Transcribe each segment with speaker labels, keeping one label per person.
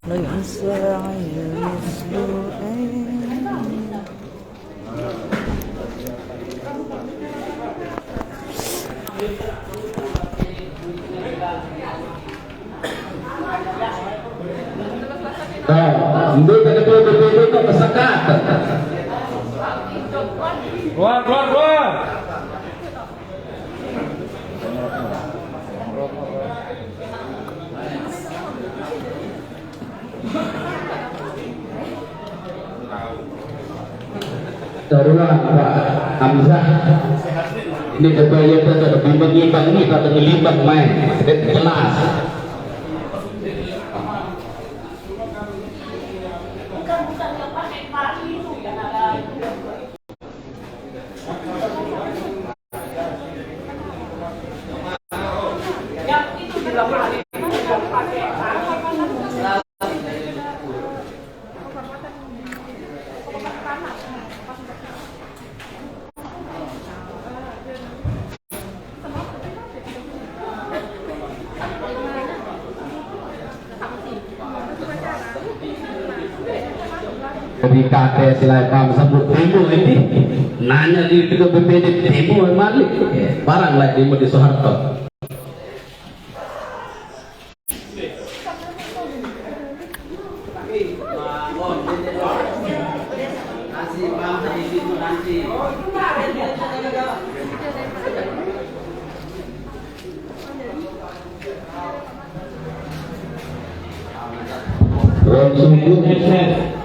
Speaker 1: ليس عين مثل عين.
Speaker 2: Untuk ketua BPD itu pesekat.
Speaker 3: Keluar, keluar, keluar.
Speaker 2: Taruhlah Pak Hamzah. Ini ketua yang lebih mengimbang ini atau ngelimbang main. Jelas. Ketika Islam sebut demo ini nanya di BPD demo malik barang lah demo di Soeharto.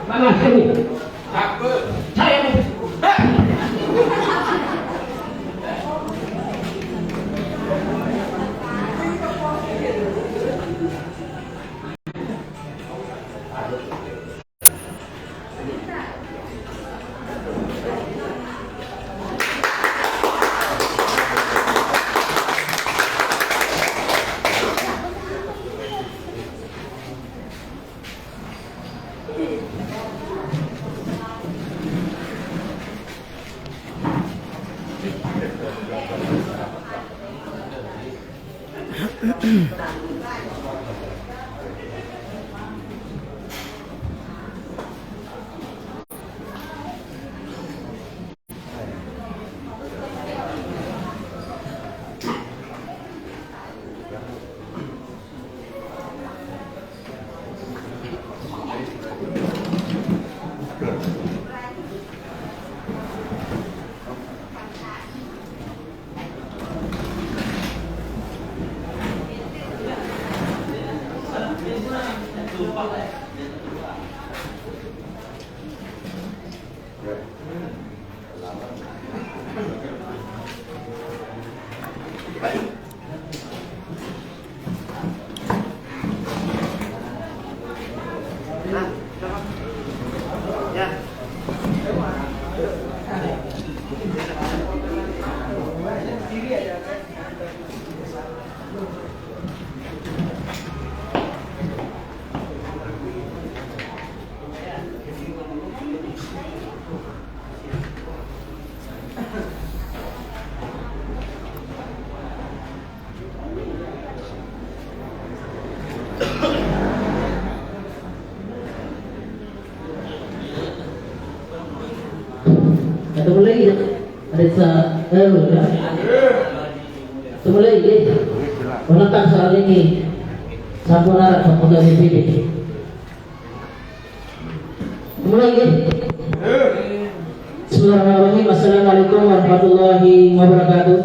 Speaker 2: Mana sini? Saya
Speaker 4: Atau mulai ya, ada mulai ya, menentang soal ini, sampurna kepada BPD. Mulai ya. Bismillahirrahmanirrahim. Assalamualaikum warahmatullahi wabarakatuh.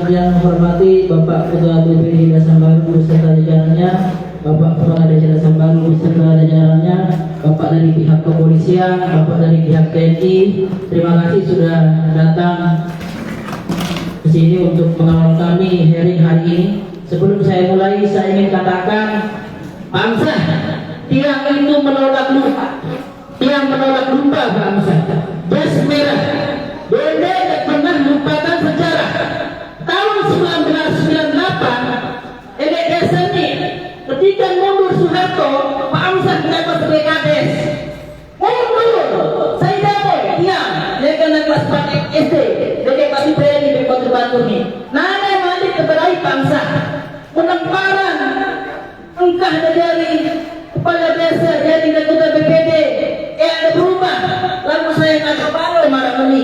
Speaker 4: Yang menghormati Bapak Ketua BPD Desa Baru beserta jajarannya, Bapak Kepala Desa Baru beserta jajarannya, Bapak dari pihak kepolisian, Bapak dari pihak TNI, terima kasih sudah datang ke sini untuk mengawal kami hearing hari ini. Sebelum saya mulai, saya ingin katakan, bangsa tiang itu menolak lupa, tiang menolak lupa bangsa. Jas merah, Bende tidak pernah lupakan sejarah. Tahun 1998, desa ini ketika mundur Soeharto, Pak Amsah mendapat sebagai kades. Mundur, saya dapat tiang, dia kena kelas 4 SD, dia pasti berani berkontribusi ini. Nana malik keberai bangsa, penemparan berubah dari kepala desa jadi anggota BPD. Ada berubah. Lalu saya nggak baru malam ini.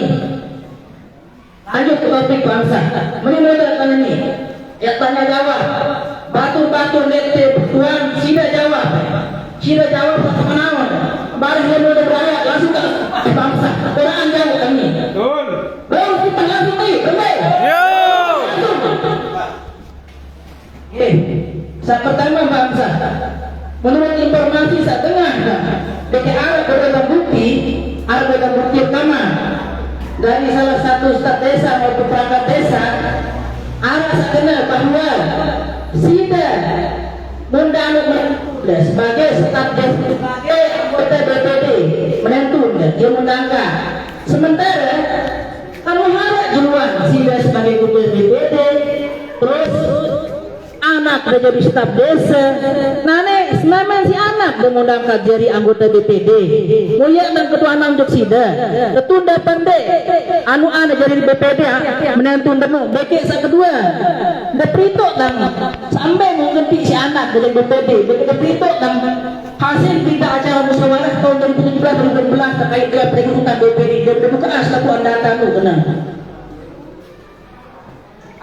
Speaker 4: Lanjut ke topik bangsa. Menurut ini, ya tanya jawab. Batu-batu lete tuan sida jawab. Sida jawab satu menawan. Baru dia mulai beraya langsung ke bangsa. Orang jawab kami.
Speaker 3: Betul.
Speaker 4: Baru kita langsung nih, kembali.
Speaker 3: Yo.
Speaker 4: Saat pertama bangsa. Menurut informasi saat tengah, DKR berbeda bukti, pertama dari salah satu staf desa maupun perangkat desa, arah saat tengah bahwa sida mundang sebagai staf desa sebagai anggota BPD menentun dia mundangkan. Sementara kamu harap duluan sida sebagai ketua BPD, terus anak udah jadi staf desa, nane semaman si anak udah mengundangkan jadi anggota BPD, mulia dan ketua enam jok sida, ketunda pendek, anu anak jadi BPD, menentu demo, beke sa kedua, udah prito dan sampai mungkin si anak dari BPD, udah prito dan hasil berita acara musyawarah tahun 2017-2018 terkait dengan perekrutan BPD, dan bukan selaku anda tahu kenal.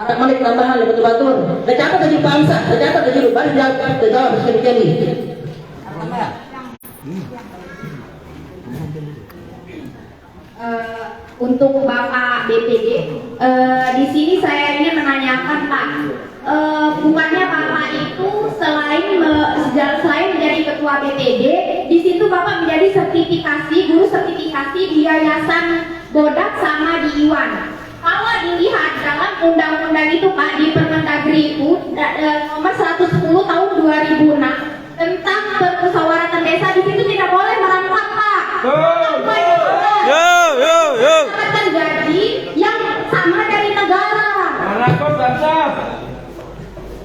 Speaker 4: Anak malik tambahan lebih betul. Tercatat dari bangsa, tercatat dari baru jawab sekali.
Speaker 5: Untuk Bapak BPD, di sini saya ingin menanyakan Pak, bukannya Bapak itu selain menjadi ketua BPD, di situ Bapak menjadi guru sertifikasi di Yayasan Bodak sama di Iwan. Kalau dilihat dalam undang-undang itu Pak, di Permendagri itu nomor 110 tahun 2006 tentang permusyawaratan desa, di situ tidak boleh merangkap Pak. Mendapatkan gaji yang sama dari negara.
Speaker 3: Merangkap bangsa.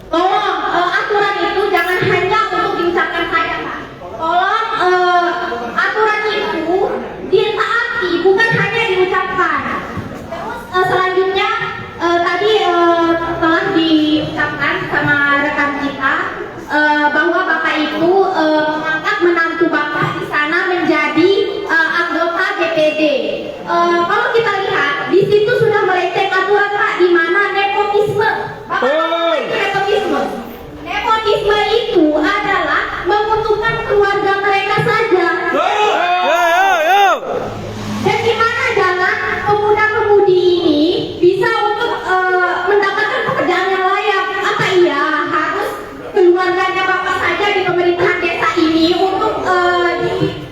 Speaker 5: Tolong aturan itu jangan hanya untuk diucapkan saja Pak. Tolong aturan itu ditaati, bukan hanya diucapkan. Selanjutnya tadi telah diucapkan sama rekan kita bahwa Bapak itu mengangkat menantu Bapak di sana menjadi anggota BPD. Kalau kita lihat di situ sudah melenceng aturan Pak, di mana nepotisme. Bapak tahu itu nepotisme. Nepotisme itu adalah menguntungkan keluarga mereka saja. Dan di mana jalan pemuda-pemudi ini bisa untuk mendapatkan pekerjaan yang layak? Apa iya harus keluarganya Bapak saja di pemerintahan desa ini untuk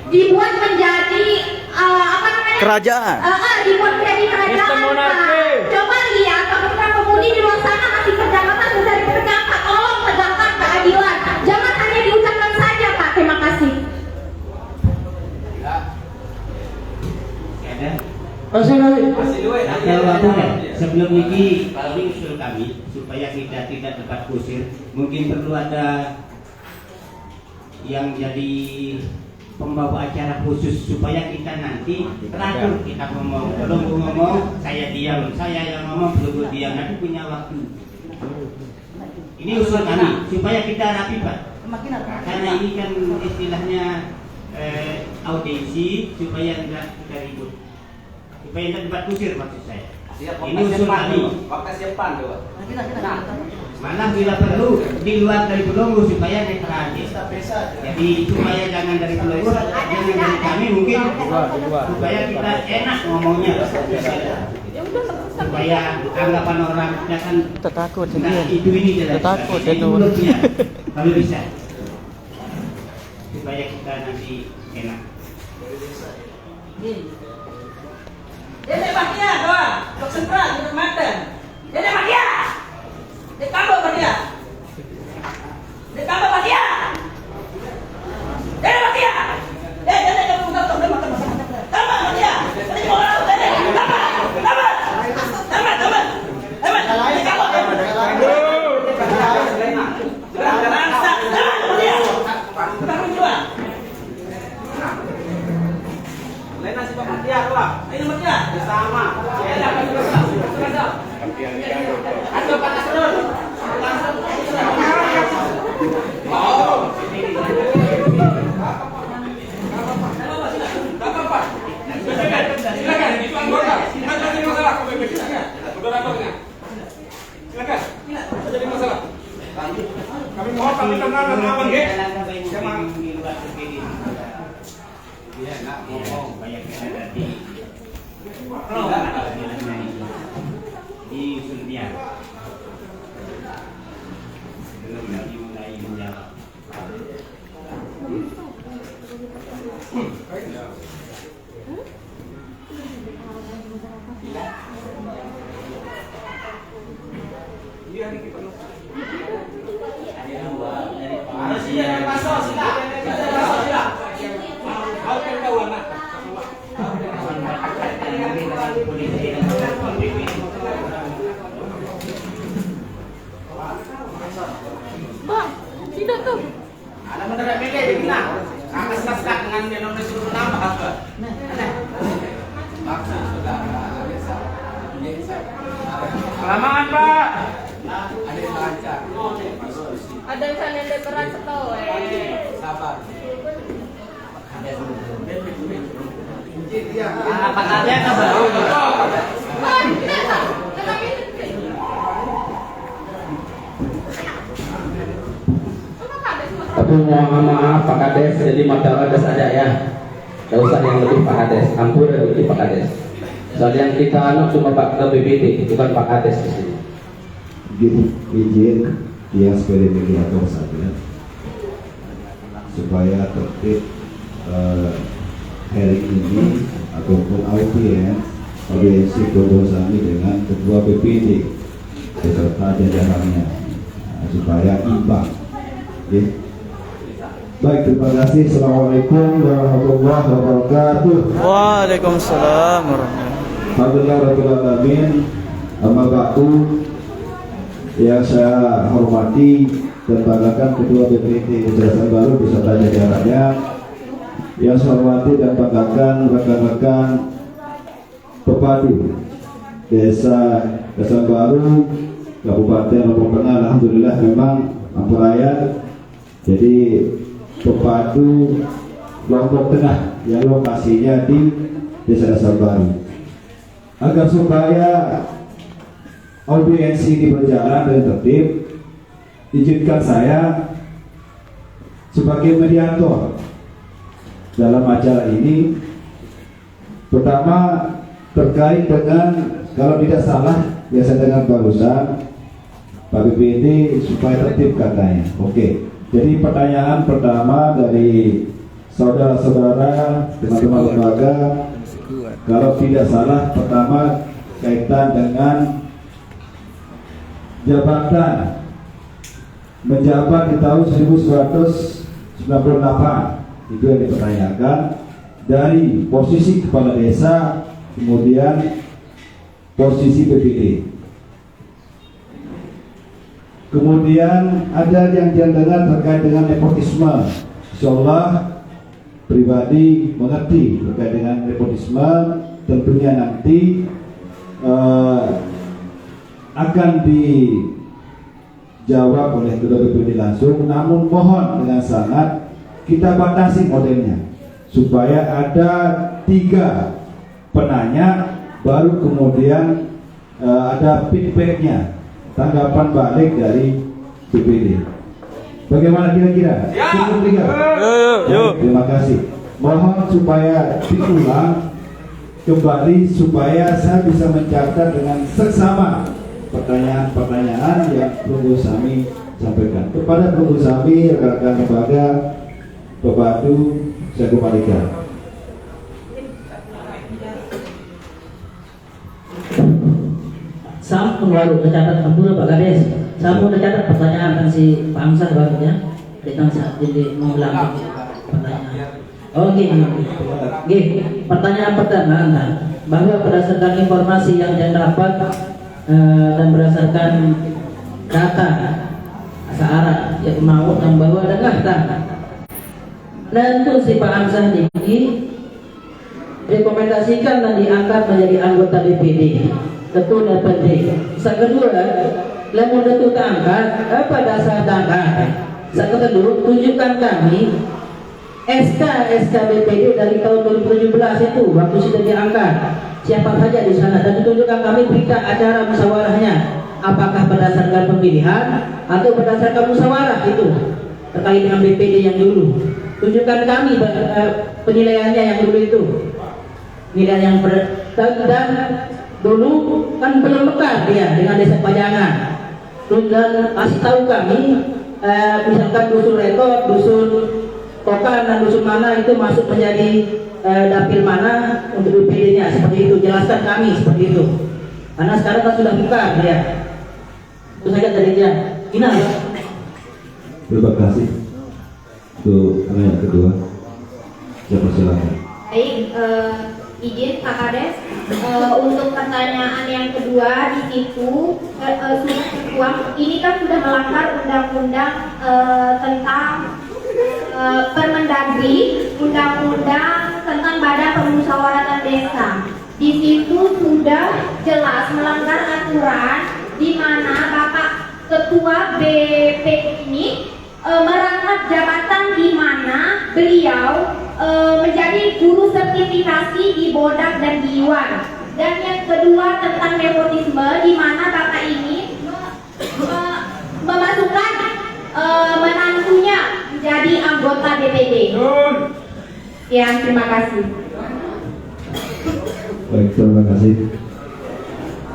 Speaker 5: dibuat menjadi apa namanya?
Speaker 1: Kerajaan.
Speaker 5: Dibuat menjadi kerajaan. Coba lihat pemuda-pemudi di luar sana masih kerja-kerja mencari pekerjaan Pak. Tolong tegakkan keadilan. Jangan hanya diucapkan saja Pak. Terima kasih.
Speaker 6: Sebelum ini usul kami supaya kita tidak dapat kusir, mungkin perlu ada yang jadi pembawa acara khusus supaya kita nanti teratur kita ngomong. Belum ngomong saya diam, saya yang ngomong belum diam, nanti punya waktu. Ini usul kami supaya kita rapi Pak. Karena ini kan istilahnya audiensi supaya enggak kita ribut. Supaya tidak dapat kusir maksud saya. Ini usul kami. Malah bila perlu di luar dari Pelongo supaya netral. Jadi supaya jangan dari Pelongo, jangan dari kami mungkin supaya kita enak ngomongnya. Supaya anggapan orang jangan
Speaker 1: Takut
Speaker 6: itu ini jelas.
Speaker 1: Takut
Speaker 6: Kalau bisa. Supaya kita nanti enak.
Speaker 7: Dede Makia doa, dok sentral di Manten. Dede Makia, di Kambo Makia, di Kambo Makia, Dede Makia, Dede kamu tahu Dede Kambo Makia, Dede mau tahu Dede Kambo, Kambo, Lain nasi Pak Matia, Pak. Ayo Matia, sama. Ya, Pak. Atau Pak Asrul.
Speaker 3: jadi masalah. Kami mohon kami tenang dan aman, ya.
Speaker 6: Iya, nak ngomong banyak yang ada di Sulbian. Belum lagi mulai menjawab.
Speaker 5: Bang, tidak tuh.
Speaker 7: Ada mendadak beda di mana? Nakas-nakas dengan yang nomor suruh nama apa?
Speaker 3: Kelamaan, Pak.
Speaker 5: Ada yang berat setau.
Speaker 7: Apa ada kabar?
Speaker 2: Tapi mohon maaf Pak Kades, jadi modal Kades aja ya. Gak usah yang lebih Pak Kades, ampun lebih Pak Kades. Soalnya yang kita anak cuma Pak BPD, bukan Pak Kades di sini.
Speaker 8: Izin yang sepeda mediator saja supaya tertib hari ini ataupun audiensi kami dengan ketua BPD beserta jajarannya supaya imbang. Okay. Baik, terima kasih. Assalamualaikum warahmatullahi wabarakatuh.
Speaker 1: Waalaikumsalam warahmatullahi
Speaker 8: Alhamdulillah rabbil alamin. Amma ba'du. Yang saya hormati dan banggakan Ketua BPD Desa Baru beserta jajarannya. Yang saya hormati dan banggakan rekan-rekan pepadu Desa Baru Kabupaten Lombok Tengah. Alhamdulillah memang Ampurayan jadi pepadu Lombok Tengah yang lokasinya di Desa Baru. Agar supaya audiensi ini berjalan dan tertib, izinkan saya sebagai mediator dalam acara ini. Pertama terkait dengan, kalau tidak salah ya saya dengar barusan Pak BPD supaya tertib katanya. Oke. Jadi pertanyaan pertama dari saudara-saudara teman-teman lembaga, kalau tidak salah pertama kaitan dengan jabatan menjabat di tahun 1998, itu yang dipertanyakan, dari posisi kepala desa kemudian posisi BPD. Kemudian ada yang dengar terkait dengan nepotisme. Insyaallah pribadi mengerti terkait dengan nepotisme, tentunya nanti akan dijawab oleh Ketua BPD langsung. Namun mohon dengan sangat kita batasi modelnya supaya ada 3 penanya, baru kemudian ada feedbacknya, tanggapan balik dari BPD. Bagaimana kira-kira? Cukup 3? Terima kasih. Mohon supaya diulang kembali supaya saya bisa mencatat dengan seksama pertanyaan-pertanyaan yang perlu kami sampaikan. Kepada perlu kami, rekan-rekan lembaga pepadu, saya kembalikan.
Speaker 4: Sampun baru tercatat ampun Pak Kades. Sampun tercatat pertanyaan kan si Pak Amsar baru ya. Kita saat ini mengulang pertanyaan. Oke. Pertanyaan pertama bahwa berdasarkan informasi yang saya dapat dan berdasarkan data searah yang mau yang bahwa adalah tentu si Pak Amsar ini rekomendasikan dan diangkat menjadi anggota DPD. Tentu dan penting. Yang kedua, lemon itu terangkat apa dasar terangkat. Yang kedua, tunjukkan kami SK BPD dari tahun 2017 itu waktu sudah diangkat siapa saja di sana, dan tunjukkan kami berita acara musyawarahnya apakah berdasarkan pemilihan atau berdasarkan musyawarah itu terkait dengan BPD yang dulu. Tunjukkan kami penilaiannya yang dulu itu. Nilai yang dan dulu kan belum bekal dia dengan desa Pajangan. Dan kasih tahu kami misalkan dusun rekod, dusun Kokan dan dusun mana itu masuk menjadi dapil mana untuk BPD-nya, seperti itu. Jelaskan kami seperti itu. Karena sekarang kan sudah buka ya. Itu saja dari dia. Ina ya.
Speaker 8: Terima kasih. Untuk yang kedua, saya persilakan.
Speaker 5: Baik, izin Pak Kades, untuk pertanyaan yang kedua di situ ini kan sudah melanggar undang-undang tentang Permendagri, undang-undang tentang Badan Permusyawaratan Desa. Di situ sudah jelas melanggar aturan di mana Bapak Ketua BP ini merangkap jabatan di mana beliau menjadi guru sertifikasi di Bodak dan di Iwan. Dan yang kedua tentang nepotisme di mana Bapak ini memasukkan menantunya menjadi anggota DPD. Ya, terima kasih.
Speaker 8: Baik, terima kasih.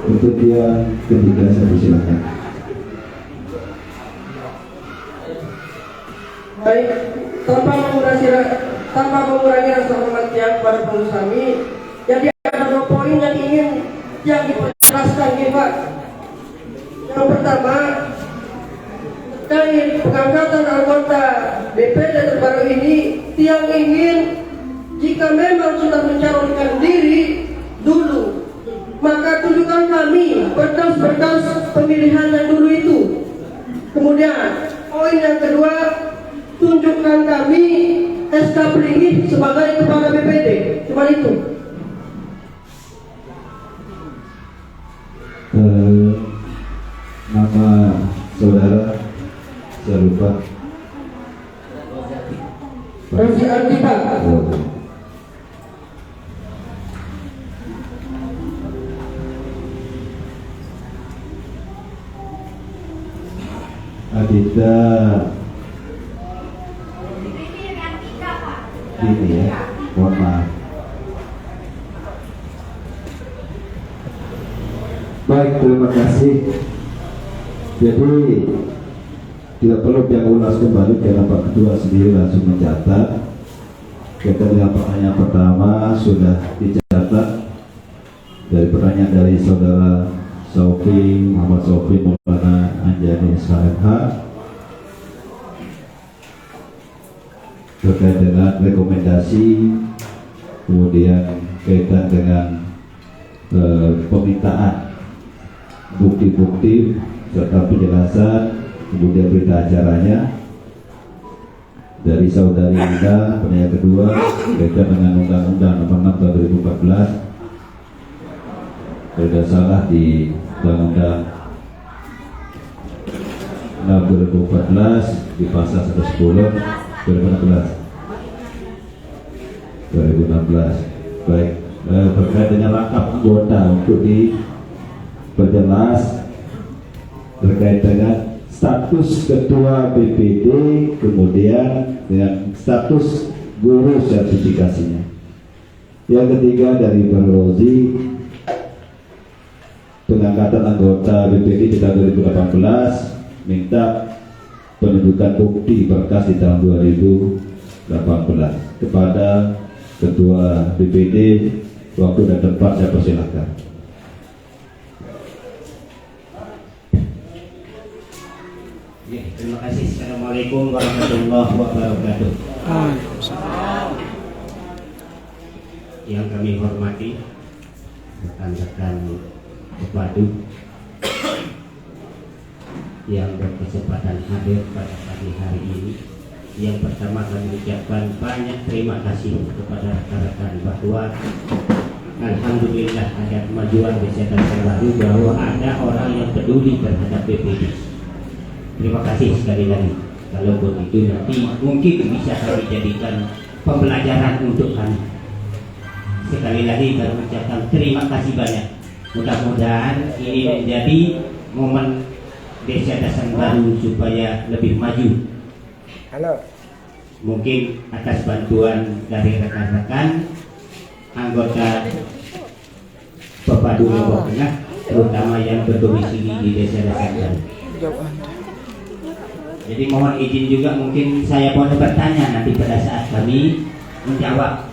Speaker 8: Untuk yang ketiga saya persilakan.
Speaker 9: Baik, tanpa mengurangi rasa hormat yang kepada pengurus kami, jadi ada 2 poin yang dijelaskan nih Pak. Yang pertama, dari pengangkatan anggota BPD terbaru ini, yang ingin jika memang sudah mencalonkan diri dulu, maka tunjukkan kami berkas-berkas pemilihan yang dulu itu. Kemudian poin yang kedua, tunjukkan kami SK Pelinggi sebagai kepala BPD. Cuma itu.
Speaker 8: Nama saudara saya lupa.
Speaker 9: Rosi Ardipa.
Speaker 8: Adita ini ya, mohon maaf. Baik, terima kasih. Jadi tidak perlu dia ulas kembali karena Pak Ketua sendiri langsung mencatat. Kita lihat pertanyaan pertama sudah dicatat dari pertanyaan dari saudara Sofi Muhammad Sofi Maulana Anjani SHMH terkait dengan rekomendasi, kemudian kaitan dengan permintaan bukti-bukti serta penjelasan, kemudian berita acaranya dari saudari Ida. Pertanyaan kedua kaitan dengan Undang-Undang Nomor 6 Tahun 2014 tidak salah di Undang-Undang 6 2014 di pasal 110 2016. Baik, terkait dengan rangkap anggota untuk diperjelas terkait dengan status ketua BPD, kemudian dengan status guru sertifikasinya. Yang ketiga dari Pak Rozi, pengangkatan anggota BPD di tahun 2018, minta penunjukan bukti berkas di tahun 2018 kepada ketua BPD. Waktu dan tempat saya persilahkan.
Speaker 6: Terima kasih. Assalamualaikum warahmatullahi wabarakatuh. Yang kami hormati rekan-rekan Pepadu yang berkesempatan hadir pada pagi hari ini. Yang pertama kami ucapkan banyak terima kasih kepada rekan-rekan bahwa alhamdulillah ada kemajuan di sekitar terbaru bahwa ada orang yang peduli terhadap BPD. Terima kasih sekali lagi. Kalau begitu nanti mungkin bisa kami jadikan pembelajaran untuk kami. Sekali lagi kami ucapkan terima kasih banyak. Mudah-mudahan ini menjadi momen Desa Dasan Baru supaya lebih maju. Mungkin atas bantuan dari rekan-rekan anggota Pepadu Lombok Tengah, terutama yang berdomisili di Desa Dasan Baru. Jadi mohon izin juga, mungkin saya boleh bertanya nanti pada saat kami menjawab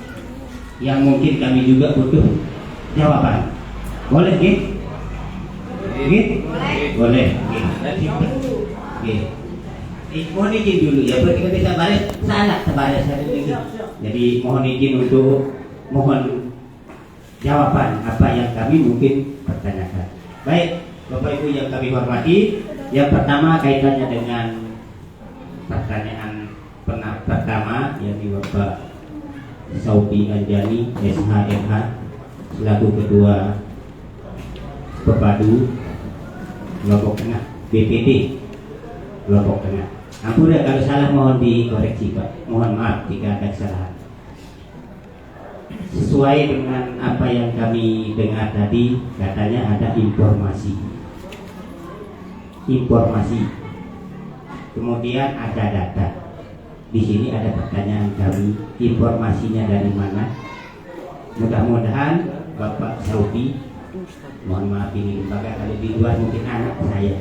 Speaker 6: yang mungkin kami juga butuh jawaban. Boleh, Git? Git? Boleh. Git. Mohon izin dulu ya, berarti kita balik salah tebaris hari ini. Jadi mohon izin untuk mohon jawaban apa yang kami mungkin pertanyakan. Baik, Bapak Ibu yang kami hormati, yang pertama kaitannya dengan pertanyaan pertama yang Bapak Saudi Anjani SHMH selaku Ketua Pepadu Lombok Tengah BPD Lombok Tengah. Ampun ya kalau salah, mohon dikoreksi Pak. Mohon maaf jika ada kesalahan. Sesuai dengan apa yang kami dengar tadi, katanya ada informasi. Kemudian ada data. Di sini ada pertanyaan kami, informasinya dari mana? Mudah-mudahan Bapak Saudi, mohon maaf ini lembaga, kalau di luar mungkin anak saya,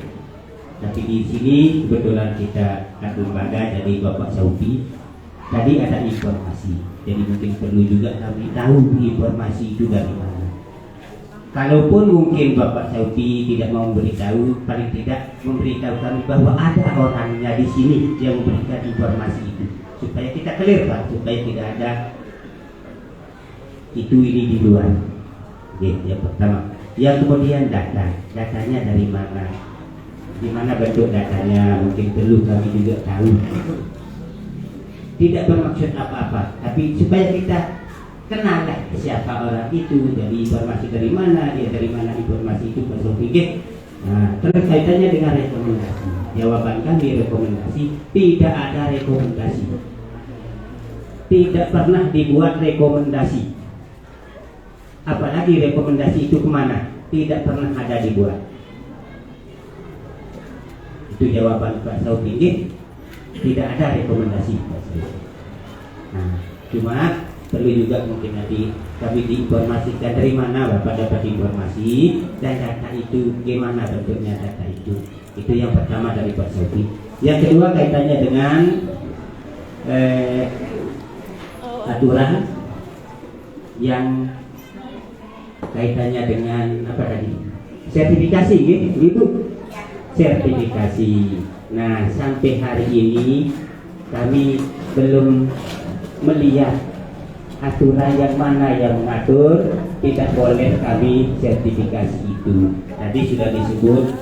Speaker 6: tapi di sini kebetulan kita lembaga, jadi Bapak Saudi tadi ada informasi, jadi mungkin perlu juga kami tahu informasi itu dari mana. Kalaupun mungkin Bapak Saudi tidak mau memberitahu, paling tidak memberitahu kami bahwa ada orangnya di sini yang memberikan informasi itu, supaya kita clear Pak, supaya tidak ada itu ini di luar. Oke, yang pertama. Yang kemudian datanya dari mana? Di mana bentuk datanya? Mungkin perlu kami juga tahu. Tidak bermaksud apa-apa, tapi supaya kita kenal siapa orang itu, dari informasi dari mana, dia dari mana informasi itu Pak Sofi. Nah, terus kaitannya dengan rekomendasi. Jawaban kami rekomendasi, tidak ada rekomendasi. Tidak pernah dibuat rekomendasi. Apalagi rekomendasi itu kemana? Tidak pernah ada dibuat. Itu jawaban Pak Sofi. Tidak ada rekomendasi Pak Sofi. Nah, cuma perlu juga mungkin nanti kami diinformasikan dari mana Bapak dapat informasi dan data itu gimana bentuknya data itu. Itu yang pertama dari Pak Sofi. Yang kedua kaitannya dengan aturan yang kaitannya dengan apa tadi? Sertifikasi gitu. Sertifikasi. Nah, sampai hari ini kami belum melihat aturan yang mana yang mengatur tidak boleh kami sertifikasi itu. Tadi sudah disebut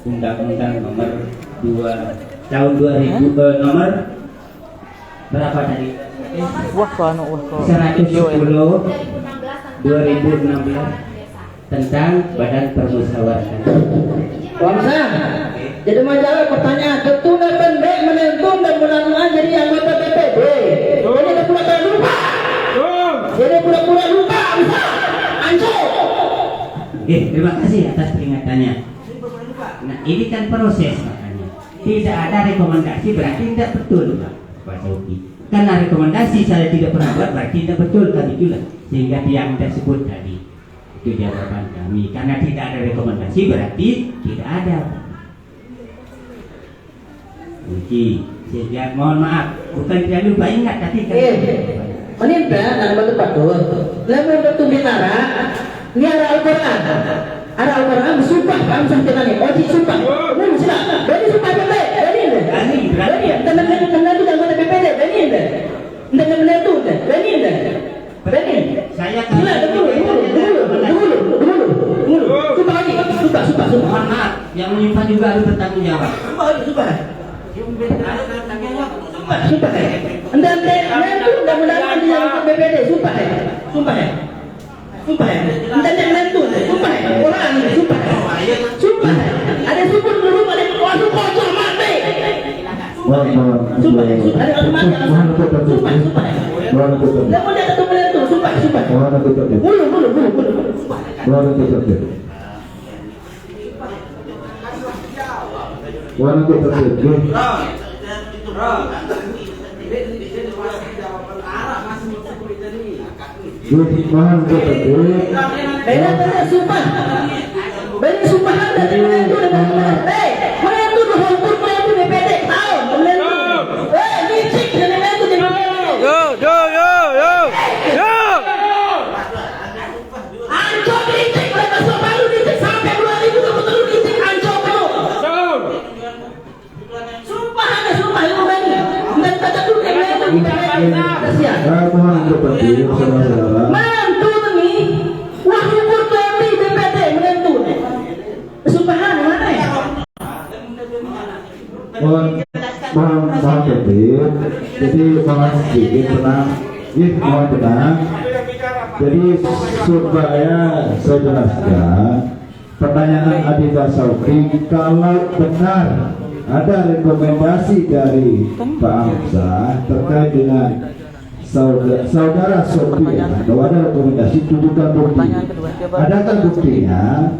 Speaker 6: Undang-Undang nomor 2 tahun 2000 nomor berapa tadi? 110 2016 tentang Badan Permusyawaratan.
Speaker 4: Bangsa, jadi majalah pertanyaan, ketunda pendek menentu dan menangan jadi anggota BPD. Jadi ada pura-pura lupa. Jadi pura-pura lupa, bisa hancur.
Speaker 6: Terima kasih atas peringatannya. Nah, ini kan proses makanya. Tidak ada rekomendasi berarti tidak betul Pak Sofi. Karena rekomendasi saya tidak pernah buat berarti tidak betul kami juga. Sehingga yang tersebut tadi itu jawaban kami. Karena tidak ada rekomendasi berarti tidak ada. Oke, sehingga mohon maaf, bukan tidak lupa ingat tadi kan.
Speaker 4: Menimpa dan batu patul. Lalu batu binara, ini ada Al-Quran. Ada Al-Quran bersumpah kami sampai tadi. Oji sumpah. Ini sudah. Jadi sumpah pendek. Jadi teman-teman itu anggota BPD. Jadi teman-teman itu. Jadi
Speaker 6: Saya
Speaker 4: dulu. Sumpah lagi. Sumpah.
Speaker 6: Mohon maaf, yang menyumpah juga harus bertanggung jawab.
Speaker 4: Sumpah. Anda itu mudah-mudahan dia untuk BPD. Sumpah ya. Anda itu. Sumpah ya. Orang ini sumpah. Ada syukur dulu pada kuasa kocok mati. Sumpah. Ada orang mati. Sumpah. Lepas dia ketemu itu. Sumpah. Bulu.
Speaker 8: Mohon untuk tertib. Mohon untuk tertib.
Speaker 9: Benar sumpah. Benar sumpah Anda di menentu dengan menentu hukum menentu DPD tahu menentu. Licik dengan menentu di menentu.
Speaker 1: Yo.
Speaker 9: Ancol licik mereka selalu licik sampai 2027 licik ancol penuh. Sumpah Anda sumpah itu benar. Dan kata dulu yang menentu di DPD.
Speaker 8: Mohon untuk tertib, saudara-saudara.
Speaker 9: Menentu ini Wahyu Purwadi DPD menentu. Sumpahan mana ya?
Speaker 8: Mohon tertib. Jadi mohon sedikit tenang. Mohon tenang. Jadi supaya saya jelaskan pertanyaan Adita Sauki, kalau benar ada rekomendasi dari Pak Hamzah terkait dengan saudara Sophia, kalau ada rekomendasi tunjukkan bukti. Adakah buktinya?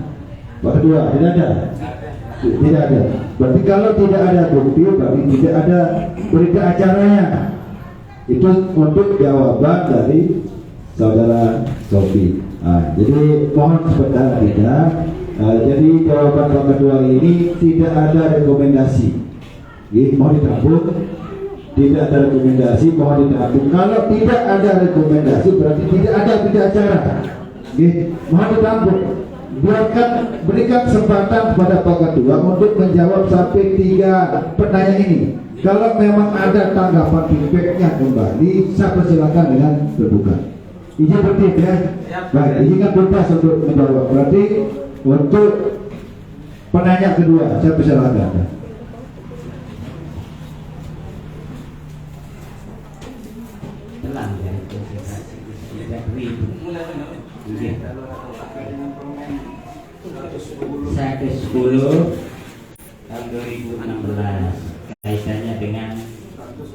Speaker 8: Pak Kedua, tidak ada. Tidak ada. Berarti kalau tidak ada bukti, berarti tidak ada berita acaranya. Itu untuk jawaban dari saudara Sophie. Jadi mohon sebentar tidak. Jadi jawaban Pak Kedua ini tidak ada rekomendasi. Mohon ditampung. Tidak ada rekomendasi, mohon ditampung. Kalau tidak ada rekomendasi, berarti tidak ada berita acara. Mohon ditampung. Berikan kesempatan kepada Pak Kedua untuk menjawab sampai 3 pertanyaan ini. Kalau memang ada tanggapan feedbacknya kembali, saya persilakan dengan terbuka. Izin tertib ya. Baik, izinkan tuntas untuk menjawab. Berarti untuk penanya kedua, saya persilakan.
Speaker 6: Tenang ya, konsentrasi. Tidak ribut. 110 tahun 2016 kaitannya dengan status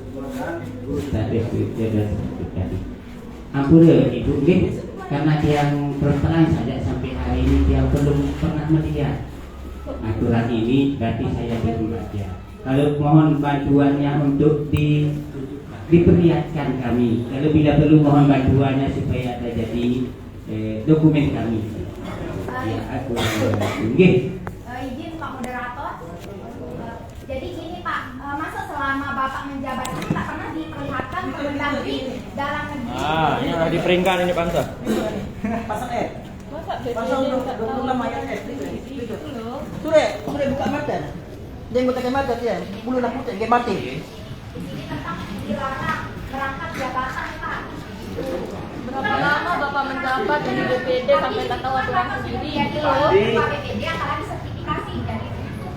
Speaker 6: kerja dan tadi. Ampura Ibu, karena yang terus terang saja sampai hari ini dia belum pernah melihat aturan ini, berarti saya belum baca. Kalau mohon bantuannya untuk diperlihatkan kami. Kalau bila perlu mohon bantuannya supaya ada jadi dokumen kami. Ya, aku
Speaker 5: izin Pak Moderator. Jadi gini Pak, masa selama Bapak menjabat ini tak pernah diperlihatkan Kemendagri dalam negeri?
Speaker 1: Ini udah diperingkan ini Pak Hamzah.
Speaker 7: Pasang Pasang 26 ayat F. Sure buka mata. Dia buka mata dia. Bulu nak putih dia mati.
Speaker 5: Ini tentang dilarang berangkat jabatan Pak.
Speaker 10: Berapa lama Bapak menjabat di BPD sampai tak tahu aturan sendiri
Speaker 5: Jadi
Speaker 10: gitu?
Speaker 5: Pak BPD akan disertifikasi dari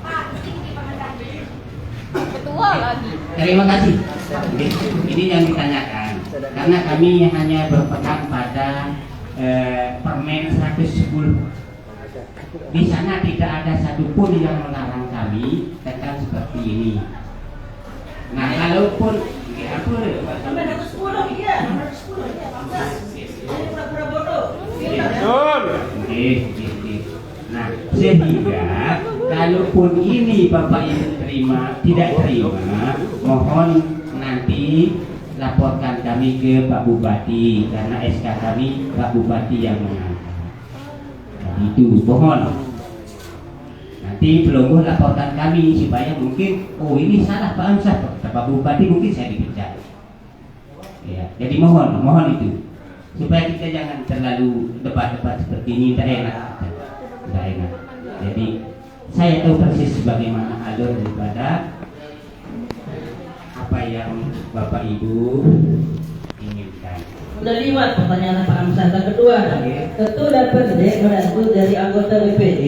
Speaker 5: Pak di Kemendagri.
Speaker 10: Ketua lagi.
Speaker 6: Terima kasih. Ini yang ditanyakan. Karena kami hanya berpegang pada Permen 110. Di sana tidak ada satupun yang melarang kami tentang seperti ini. Nah, kalaupun apa?
Speaker 7: Sampai 110 dia, 110 dia. Ini pura-pura bodoh.
Speaker 6: Nah, sehingga kalaupun ini Bapak Ibu tidak terima, mohon nanti laporkan kami ke Pak Bupati, karena SK kami Pak Bupati yang mengangkat. Jadi itu mohon. Nanti pelonggo laporkan kami supaya mungkin ini salah Pak Hamzah, Pak Bupati mungkin saya dipecat. Ya, jadi mohon itu supaya kita jangan terlalu debat-debat seperti ini, tidak enak. Jadi saya tahu persis bagaimana alur daripada apa yang Bapak Ibu inginkan.
Speaker 4: Sudah lewat pertanyaan Pak Hamzah. Yang kedua, tentu dapat menentu dari anggota BPD.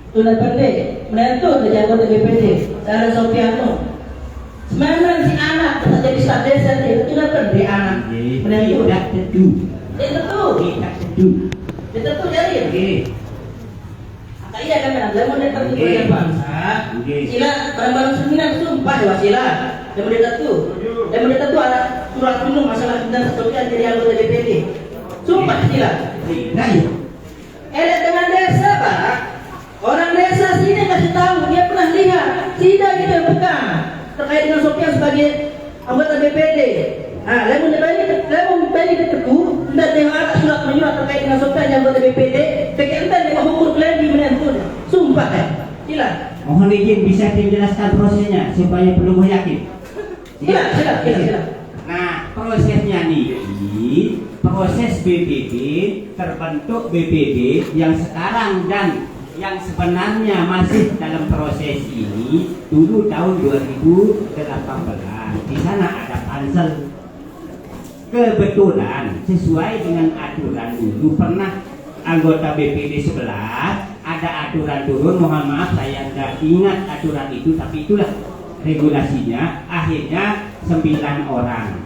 Speaker 4: Sudah pendek menentu dari anggota BPD. Saya Sofiano. Sebenarnya si anak tetap jadi staf desa itu sudah pendek anak menentu.
Speaker 6: Tidak tentu.
Speaker 4: Tentu jadi. Iya kan, saya mau datang ke bangsa. Sila barang-barang seminar sumpah ya sila. Saya mau datang tuh ada surat penuh masalah tentang sosial jadi anggota DPD. Sumpah sila. Lihat dengan desa Pak.
Speaker 7: Orang desa sini kasih tahu, dia pernah lihat tidak gitu bukan terkait dengan Sofian sebagai anggota BPD. Nah, lemon balik itu tidak ada surat menyurat terkait dengan Sofian yang anggota BPD. Kegiatan dengan hukum lebih menentu. Sumpah kan? Sila.
Speaker 6: Mohon izin bisa dijelaskan prosesnya supaya penuh yakin.
Speaker 7: Sila.
Speaker 6: Nah, prosesnya nih, proses BPD terbentuk BPD yang sekarang dan yang sebenarnya masih dalam proses ini dulu tahun 2018. Di sana ada pansel. Kebetulan sesuai dengan aturan dulu pernah anggota BPD sebelah ada aturan turun, mohon maaf saya tidak ingat aturan itu, tapi itulah regulasinya. Akhirnya 9 orang.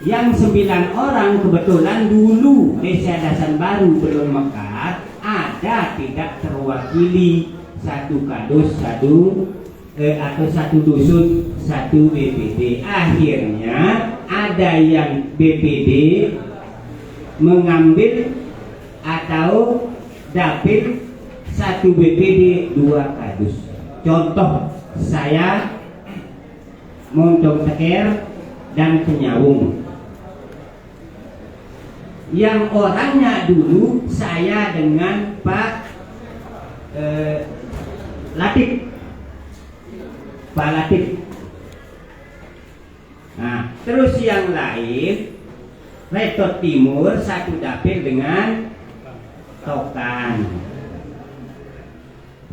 Speaker 6: Yang 9 orang kebetulan dulu Desa Dasan Baru belum mekar, ada tidak terwakili satu kadus atau satu dusun satu BPD. Akhirnya ada yang BPD mengambil atau dapil satu BPD 2 kadus. Contoh saya Montong Teker dan Penyawung. Yang orangnya dulu saya dengan Pak Latif. Pak Latif. Nah, terus yang lain Retot Timur satu dapil dengan Tokan.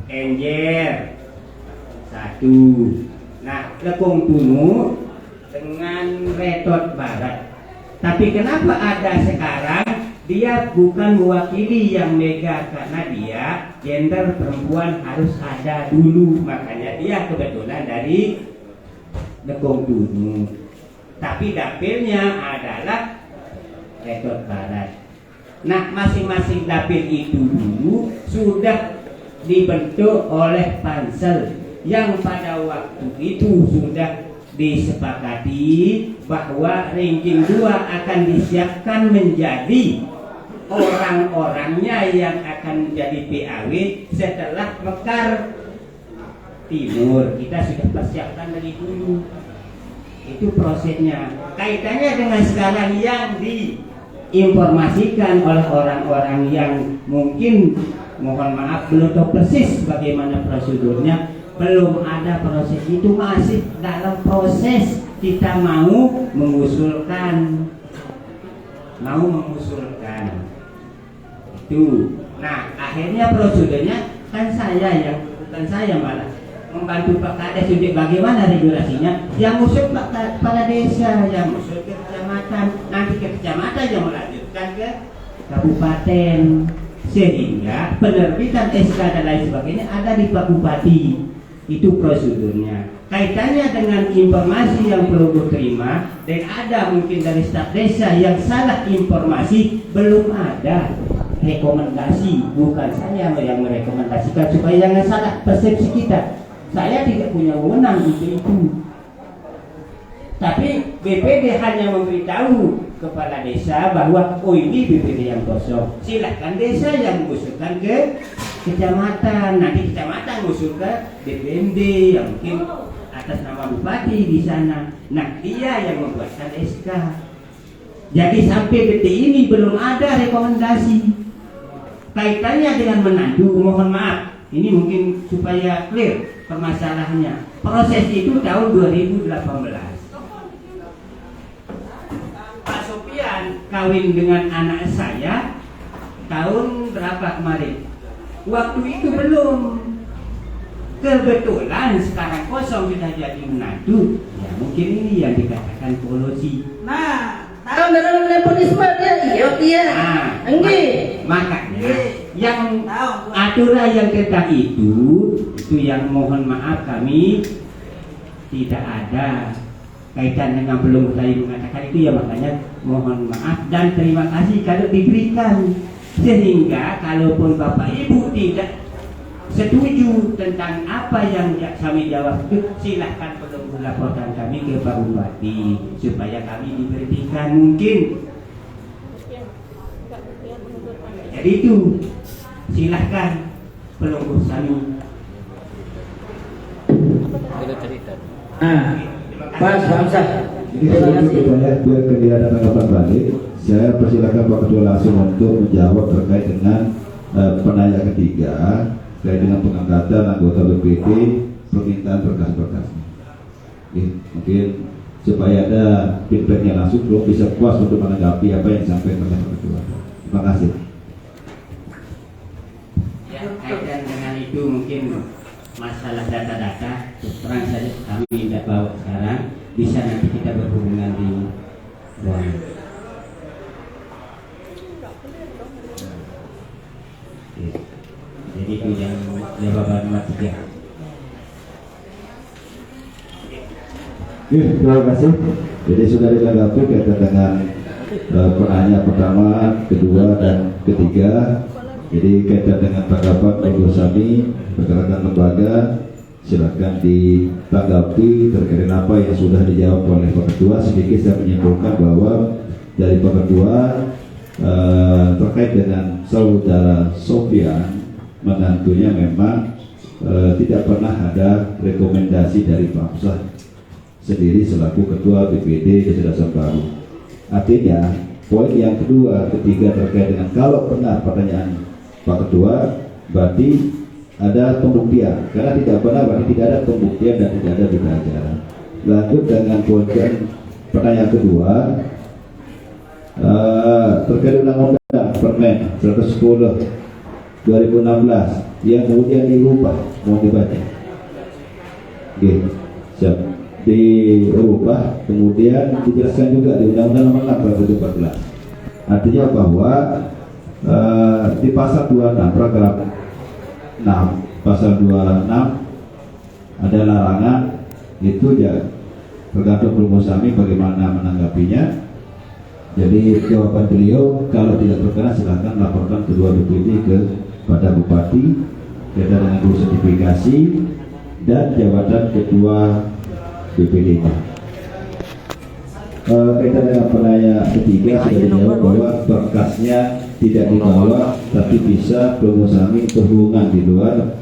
Speaker 6: Enjer satu. Nah, Lekong Tunu dengan Retot Barat. Tapi kenapa ada sekarang dia bukan mewakili yang mega, karena dia gender perempuan harus ada dulu, makanya dia kebetulan dari Lekong Tunu. Tapi dapilnya adalah Retot Barat. Nah, masing-masing dapil itu dulu sudah dibentuk oleh pansel yang pada waktu itu sudah disepakati bahwa ranking 2 akan disiapkan menjadi orang-orangnya yang akan menjadi PAW setelah Mekar Timur. Kita sudah persiapkan dari dulu. Itu prosesnya. Kaitannya dengan sekarang yang diinformasikan oleh orang-orang yang mungkin mohon maaf belum tahu persis bagaimana prosedurnya. Belum ada proses itu, masih dalam proses kita mau mengusulkan itu. Nah, akhirnya prosedurnya kan bukan saya malah membantu Pak Kades untuk bagaimana regulasinya. Yang usul Pak kepala desa, yang usul ke kecamatan, nanti ke kecamatan yang melanjutkan ke kabupaten, sehingga penerbitan SK dan lain sebagainya ada di Pak Bupati. Itu prosedurnya. Kaitannya dengan informasi yang perlu diterima, dan ada mungkin dari staf desa yang salah informasi, belum ada rekomendasi. Bukan saya yang merekomendasikan supaya jangan salah persepsi kita. Saya tidak punya wewenang untuk itu. Tapi BPD hanya memberitahu kepala desa bahwa oh ini BPD yang kosong. Silahkan desa yang mengusulkan ke kecamatan, nanti kecamatan mengusul ke DPMD yang mungkin atas nama bupati di sana. Nah, dia yang membuatkan SK. Jadi sampai detik ini belum ada rekomendasi. Kaitannya dengan menantu, mohon maaf, ini mungkin supaya clear permasalahannya. Proses itu tahun 2018. Pak Sofian kawin dengan anak saya tahun berapa kemarin? Waktu itu belum. Kebetulan sekarang kosong sudah jadi menantu. Ya mungkin ini yang dikatakan polosi.
Speaker 7: Nah, tahun dalam nepotisme dia.
Speaker 6: Nah,
Speaker 7: enggak.
Speaker 6: Makanya yang aturan yang tentang itu yang mohon maaf kami tidak ada kaitan dengan belum saya mengatakan itu, ya makanya mohon maaf dan terima kasih kalau diberikan. Sehingga kalaupun Bapak Ibu tidak setuju tentang apa yang kami jawab itu, silahkan perlu laporkan kami ke Pak Bupati supaya kami diberikan mungkin. Jadi itu silahkan pelungguh Sami.
Speaker 7: Pas bangsa.
Speaker 8: Ini sedikit pertanyaan biar tidak ada tanggapan balik. Saya persilakan Pak Ketua langsung untuk menjawab terkait dengan penanya ketiga terkait dengan pengangkatan anggota BPD, permintaan berkas-berkasnya. Mungkin supaya ada feedbacknya langsung, belum bisa puas untuk menanggapi apa yang disampaikan oleh Pak Ketua. Terima kasih.
Speaker 6: Ya, kaitan dengan itu mungkin masalah data-data terang saja kami tidak bawa sekarang, bisa nanti kita berhubungan di ruangan. Jadi itu yang jawaban nomor 3.
Speaker 8: Terima kasih. Jadi sudah ditanggapi kaitan dengan penanya pertama, kedua, dan ketiga. Jadi kaitan dengan tanggapan Pelungguh Sami, pergerakan lembaga, silakan ditanggapi terkait dengan apa yang sudah dijawab oleh Pak Ketua. Sedikit saya menyimpulkan bahwa dari Pak Ketua terkait dengan saudara Sofian, menantunya memang tidak pernah ada rekomendasi dari Pak Amsah sendiri selaku Ketua BPD Desa Dasar Baru. Artinya poin yang kedua, ketiga terkait dengan kalau benar pertanyaan Pak Ketua, berarti ada pembuktian. Karena tidak benar berarti tidak ada pembuktian dan tidak ada berita acara. Lanjut dengan poin pertanyaan kedua terkait undang-undang Permen 110 2016 yang kemudian dirubah, mau dibaca. Oke, siap. Dirubah, kemudian dijelaskan juga di Undang-Undang Nomor 6 2014. Artinya bahwa di pasal 26 paragraf 6 pasal 26 ada larangan itu ya, tergantung Pelungguh Sami bagaimana menanggapinya. Jadi jawaban beliau kalau tidak berkenan silakan laporkan kedua BPD kepada Bupati kaitan dengan guru sertifikasi dan jabatan ketua BPD-nya. Kaitan dengan penanya ketiga sudah dijawab bahwa berkasnya tidak dibawa, tapi bisa Pelungguh Sami berhubungan di luar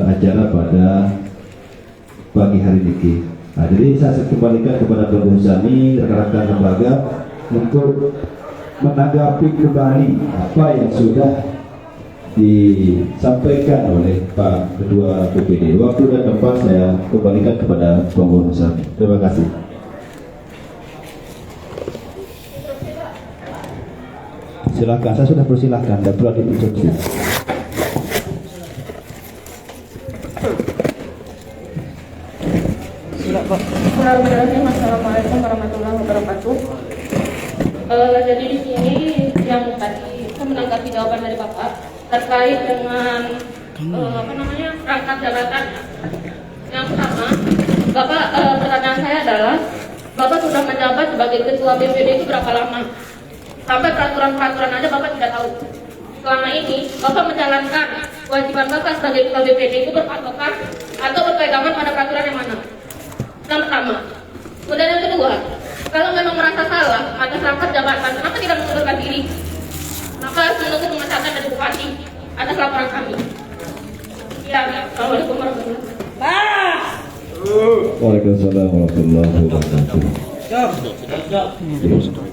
Speaker 8: acara pada pagi hari ini. Nah, jadi saya kembalikan kepada Pelungguh Sami, rekan-rekan lembaga untuk menanggapi kembali apa yang sudah disampaikan oleh Pak Ketua BPD. Waktu dan tempat saya kembalikan kepada Pelungguh Sami. Terima kasih. Silakan, saya sudah persilahkan, tidak perlu diinstruksi.
Speaker 10: Bismillahirrahmanirrahim. Assalamualaikum warahmatullahi wabarakatuh. Jadi di sini yang tadi saya menanggapi jawaban dari Bapak terkait dengan rangkap jabatan. Yang pertama, Bapak, pertanyaan saya adalah Bapak sudah menjabat sebagai Ketua BPD itu berapa lama? Sampai peraturan-peraturan aja Bapak tidak tahu. Selama ini Bapak menjalankan kewajiban Bapak sebagai Ketua BPD itu berpatokan atau berpegangan pada peraturan yang mana? Yang pertama. Kemudian yang kedua, kalau memang merasa salah atas rangkap jabatan, kenapa tidak mengundurkan diri? Kenapa harus menunggu pemecatan dari Bupati atas laporan kami? Ya, Assalamualaikum warahmatullahi wabarakatuh.
Speaker 8: Waalaikumsalam warahmatullahi wabarakatuh.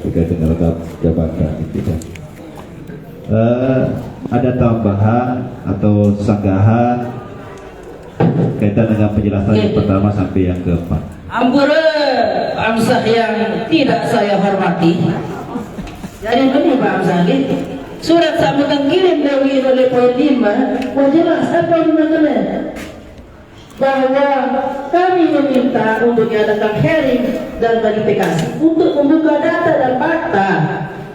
Speaker 8: Terkait dengan rangkap jabatan kita. Ada tambahan atau sanggahan kaitan dengan penjelasan yang pertama sampai yang keempat.
Speaker 7: Ampura Amsah yang tidak saya hormati. Jadi ini Pak Amsah, surat sambutan kirim dari oleh poin 5 jelas apa yang dimaksudnya, bahwa kami meminta untuk diadakan hearing dan verifikasi untuk membuka data dan fakta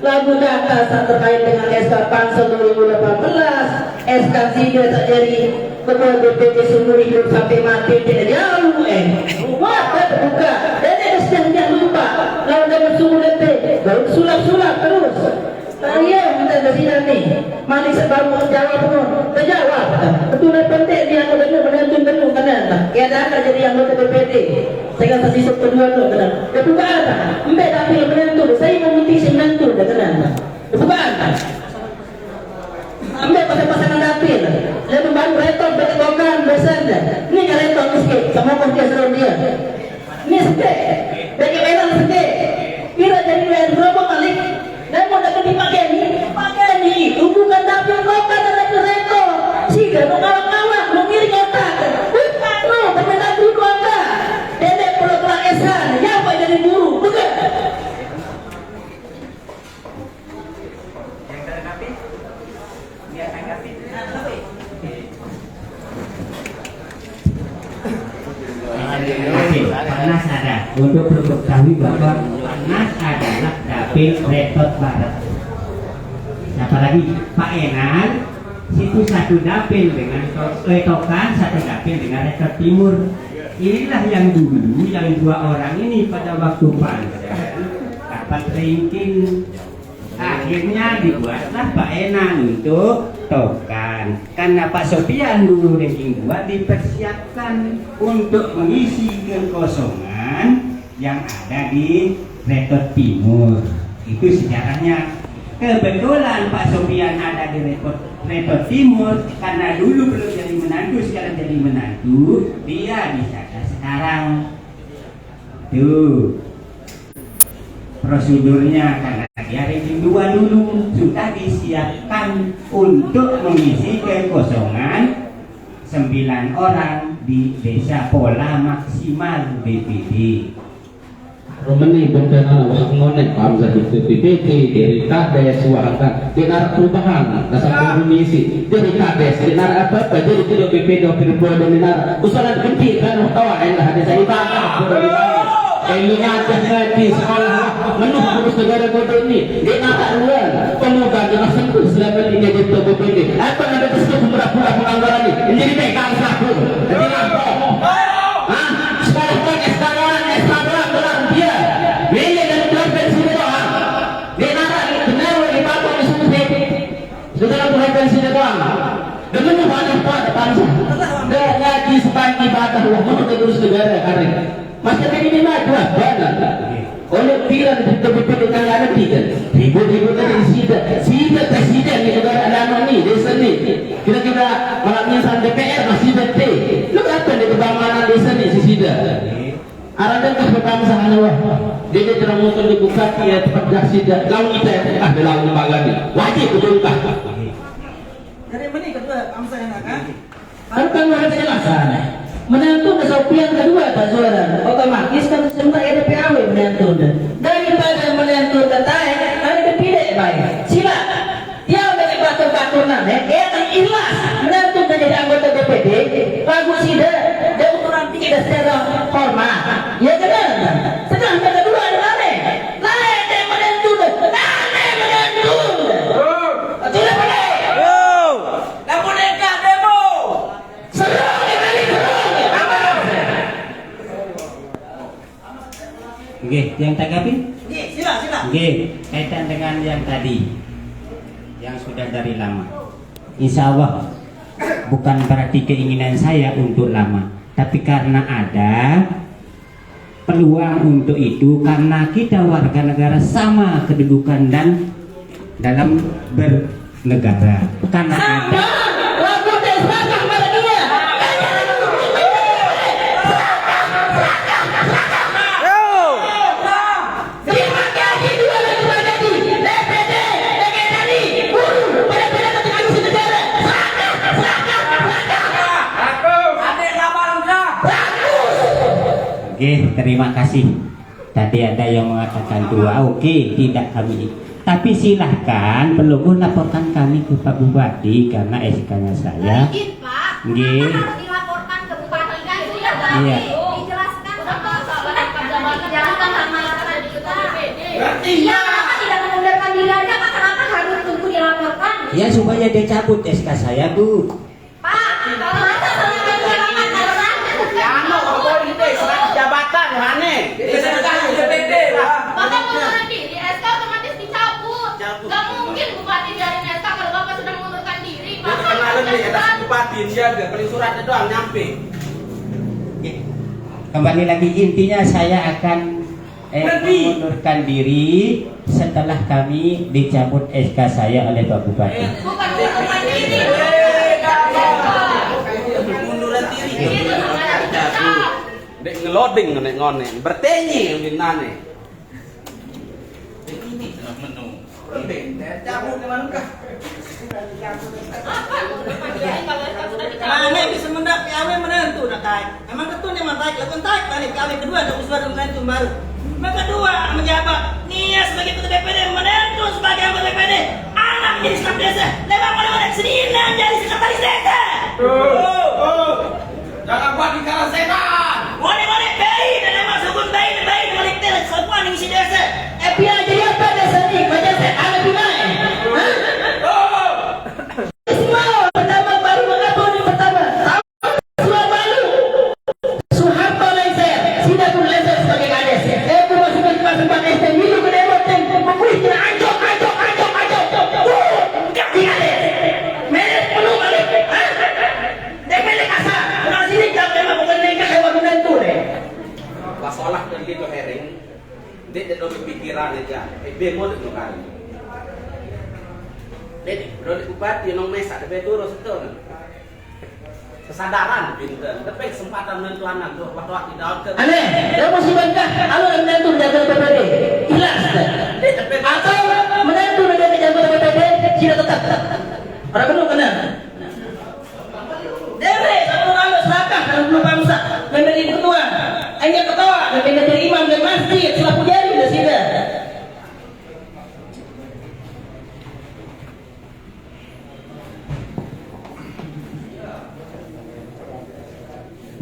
Speaker 7: lagu data terkait dengan SK Pansel 2018, SK Siga tak jadi Ketua BPD seumur hidup sampai mati tidak jauh buat buka dan jangan lupa kalau dapat sumur DP baru sulap-sulap terus. Saya minta presiden nih, manis baru jawab pun, terjawab. Betul penting dia menentu kanan. Ya ada jadi anggota BPD. Saya kata sisuk kedua tu kanan. Ketua apa? Mbak tapi menentu. Saya memutih menentu kanan. Ketua apa? Mbak pakai pasangan dapil. Lalu mau dia suruh dia. Ini sedek, bagaimana sedek? Kira jadi bayar berapa kali? Dan mau dapat dipakai ini itu bukan dapur lokal dan rekor. Sehingga mau kalah mengiring otak. Bukan lo, teman dulu kota. Dedek pulau esan, ya apa jadi guru? Bukan.
Speaker 6: Panas ada. Untuk ketahui bahwa Panas adalah dapil Retot Barat. Siapa lagi? Pak Enan. Situ satu dapil dengan Tokan, satu dapil dengan Retot Timur. Inilah yang dulu, yang dua orang ini pada waktu panjang dapat ranking. Akhirnya dibuatlah Pak Enan untuk Tokan. Karena Pak Sofian dulu ranking 2 dipersiapkan untuk mengisi kekosongan yang ada di Retot Timur. Itu sejarahnya. Kebetulan Pak Sofian ada di Retot Timur, karena dulu belum jadi menantu, sekarang jadi menantu, dia bisa sekarang. Tuh prosedurnya, karena dia ranking 2 dulu sudah disiapkan untuk mengisi kekosongan 9 orang di Desa Pola Maksimal BPD.
Speaker 2: Romani bukan anak ngonek pamza itu PPT dari kades suara dinar perubahan dasar komisi dari kades dinar apa jadi tidak BPD operator dinar usaha gede kan tawa endah ada saya bangga Elihat di sekolah menurut kursus negara kode ini dinar luar pemuda dengan sentuh selama ini jadi BPD apa ada tersebut berapa penganggaran ini jadi pegang saku jadi apa sekolah pakai sekolah dia Bila dan keluar pensi doang. Dia nak benar di bawah di sini. Sudah keluar pensi doang. Dengan banyak pada bangsa. Dan ngaji sepanjang ibadah Allah terus negara hari. Masa ini mah dua banget. Oleh pikiran kita berpikir ada tiga. Ribu-ribu tadi sida presiden di negara anak ini desa ini. Kira-kira malam insan DPR masih bete. Lu kata di kebanganan desa ini sida. Aradan ke bangsa Allah. Dia tidak motor dibuka dia tepat sida. Lawan kita ada lawan bagani. Wajib betulkah?
Speaker 7: Dari mana kedua bangsa yang akan?
Speaker 4: Kan harus jelasan. Menantu kesopian kedua tak suara. Otomatis kan sebentar ada PAW menantu. Daripada menantu ketai, ada kepilih baik. Sila. Dia dari batur-batur nane, yang ikhlas menantu menjadi anggota DPD. Lagu sida, dia ukuran tinggi dan secara hormat. Ya kan? Sedang kedua ada nane. Nane dia menantu, nane menantu. Tidak boleh.
Speaker 7: Dah boleh kah demo?
Speaker 4: Serang balik serang.
Speaker 6: Oke, yang tanggapi?
Speaker 7: Sila.
Speaker 6: Oke, kaitan dengan yang tadi, yang sudah dari lama. Insya Allah bukan berarti keinginan saya untuk lama, tapi karena ada peluang untuk itu, karena kita warga negara sama kedudukan dan dalam bernegara. Karena ada Oke, terima kasih. Tadi ada yang mengatakan dua, oke, tidak kami. Tapi silahkan perlu laporkan kami ke Pak Bupati karena SK-nya saya.
Speaker 5: Izin Pak,
Speaker 6: Nggih.
Speaker 5: harus dilaporkan ke Bupati kan sudah tadi.
Speaker 6: Iya.
Speaker 5: Dijelaskan sama dijelaskan sama kita.
Speaker 7: Iya.
Speaker 5: Kenapa tidak mengundurkan diri aja Pak? Kenapa harus tunggu dilaporkan?
Speaker 6: Ya supaya dia cabut SK saya, Bu.
Speaker 5: Pak, masa selama silakan orang?
Speaker 3: Jabatan mana? DPD lah.
Speaker 10: Bapak mengundurkan diri, SK otomatis dicabut. Gak mungkin Bupati dari SK kalau Bapak sudah mengundurkan diri. Bapak
Speaker 3: Kenalan nih, ada bupati siaga, paling suratnya doang nyampe.
Speaker 6: Kembali lagi, intinya saya akan mengundurkan diri setelah kami dicabut SK saya oleh Pak Bupati.
Speaker 10: bukan mengundurkan diri.
Speaker 3: Munduran diri.
Speaker 10: Itu namanya dicabut.
Speaker 2: Dek ngeloding nek ngone, bertenyi binane. Ini sudah menu. Dek, cabut ke mana kah?
Speaker 7: Mana bisa mendak PAW menentu nak taik. Emang ketun yang taik, lakukan taik balik PAW kedua ada usulan menentu baru. Yang kedua menjabat Nia sebagai ketua DPD menentu sebagai anggota DPD. Anak jadi staf desa, lewat oleh Senina jadi sekretaris desa.
Speaker 3: Jangan buat bicara setan.
Speaker 7: Boleh bayi dan nama sukun bayi balik telat semua nih si desa.
Speaker 4: Biar jadi apa desa ni? Macam saya ada pinai. Semua pertama baru mengatur ni pertama. Semua baru. Suharto Lenser, Sidatul Lenser sebagai kades. Aku masuk ke tempat ST Milu ke demo tempo mengulis kena anjok.
Speaker 7: Enggak kades. Melet penuh balik. Melet kasar. Orang sini jam memang bukan nekah hewan menentu deh.
Speaker 2: Masalah dan gitu herring. Dek ada pikiran aja. Bemo dek kali. Dek, udah dikubati nong mesa de beturo seton. Kesadaran pinter, tapi kesempatan menentuan tuh waktu dalam ke.
Speaker 4: Aneh, dia masih bantah. Kalau menentu jaga PPD, jelas. Atau menentu menjadi jaga PPD, tidak tetap. Orang penuh kena.
Speaker 7: Dewe, satu lalu selakah dalam belum bangsa. Menjadi ketua, hanya ketua, menjadi imam dan masjid, selaku jari sudah sida.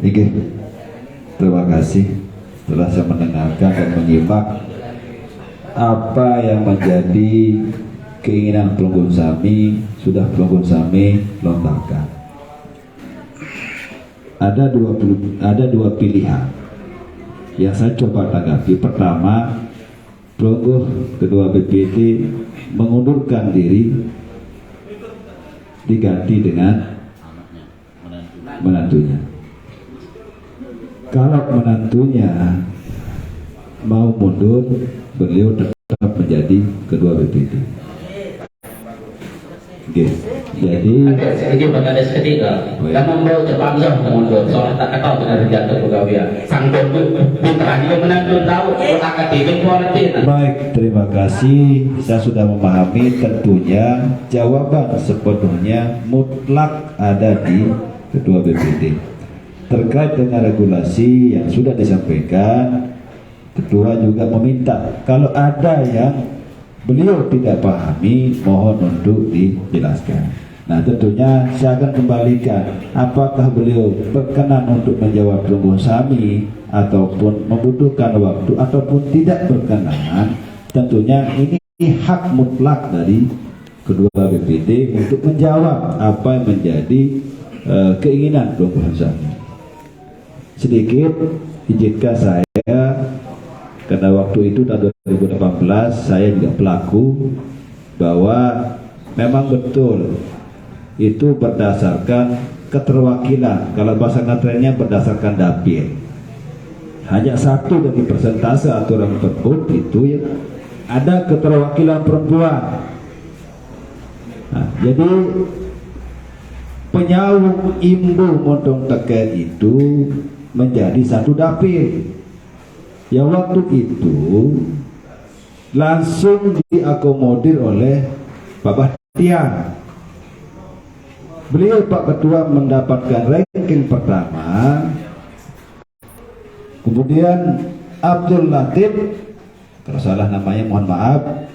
Speaker 8: Oke, terima kasih telah saya mendengarkan dan menyimak apa yang menjadi keinginan Pelunggun Sami sudah Pelunggun Sami lontarkan. Ada dua pilihan yang saya coba tanggapi. Pertama, Pelunggun kedua BPD mengundurkan diri diganti dengan menantunya. Kalau menantunya mau mundur, beliau tetap menjadi ketua BPD. Oke, jadi
Speaker 2: Sedikit berkades ketiga, karena membawa cepat mundur, soalnya tak tahu benar jatuh pegawai. Sang pintar juga menantu tahu, akademik kualitas.
Speaker 8: baik, terima kasih. Saya sudah memahami. Tentunya jawaban sepenuhnya mutlak ada di ketua BPD. Terkait dengan regulasi yang sudah disampaikan, ketua juga meminta kalau ada yang beliau tidak pahami, mohon untuk dijelaskan. Nah, tentunya saya akan kembalikan apakah beliau berkenan untuk menjawab Pelunggun Sami ataupun membutuhkan waktu ataupun tidak berkenan. Tentunya ini hak mutlak dari kedua BPD untuk menjawab apa yang menjadi keinginan Pelunggun Sami. Sedikit izinkan saya, karena waktu itu tahun 2018 saya juga pelaku, bahwa memang betul itu berdasarkan keterwakilan. Kalau bahasa ngetrennya berdasarkan dapil. Hanya satu dari persentase aturan tersebut itu ya, ada keterwakilan perempuan. Nah, jadi penyalur imbu montong teken itu menjadi satu dapil yang waktu itu langsung diakomodir oleh Pak Bahtiar. Beliau Pak Ketua mendapatkan ranking pertama, kemudian Abdul Latif, kalau salah namanya mohon maaf,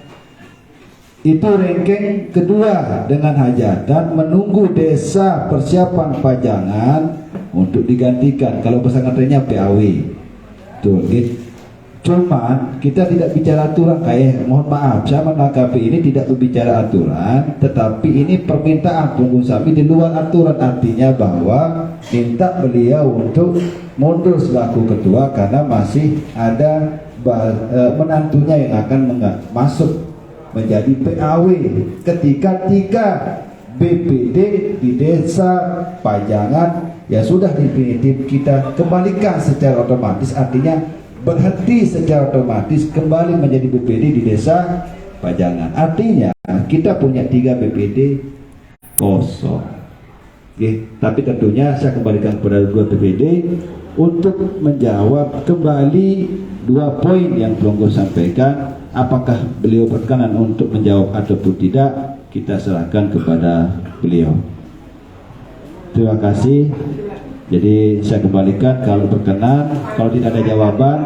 Speaker 8: itu ranking kedua dengan hajatan menunggu desa persiapan pajangan untuk digantikan. Kalau bahasa ngetrennya PAW tuh gitu. Cuman kita tidak bicara aturan, mohon maaf saya menanggapi ini tidak berbicara aturan, tetapi ini permintaan Pelunggun Sami di luar aturan. Artinya bahwa minta beliau untuk mundur selaku ketua karena masih ada menantunya yang akan masuk menjadi PAW ketika 3 BPD di desa pajangan ya sudah definitif kita kembalikan secara otomatis, artinya berhenti secara otomatis kembali menjadi BPD di desa pajangan. Artinya kita punya 3 BPD kosong. Oke, tapi tentunya saya kembalikan kepada 2 BPD untuk menjawab kembali 2 poin yang Pelunggu sampaikan. Apakah beliau berkenan untuk menjawab ataupun tidak, kita serahkan kepada beliau. Terima kasih. Jadi saya kembalikan kalau berkenan, kalau tidak ada jawaban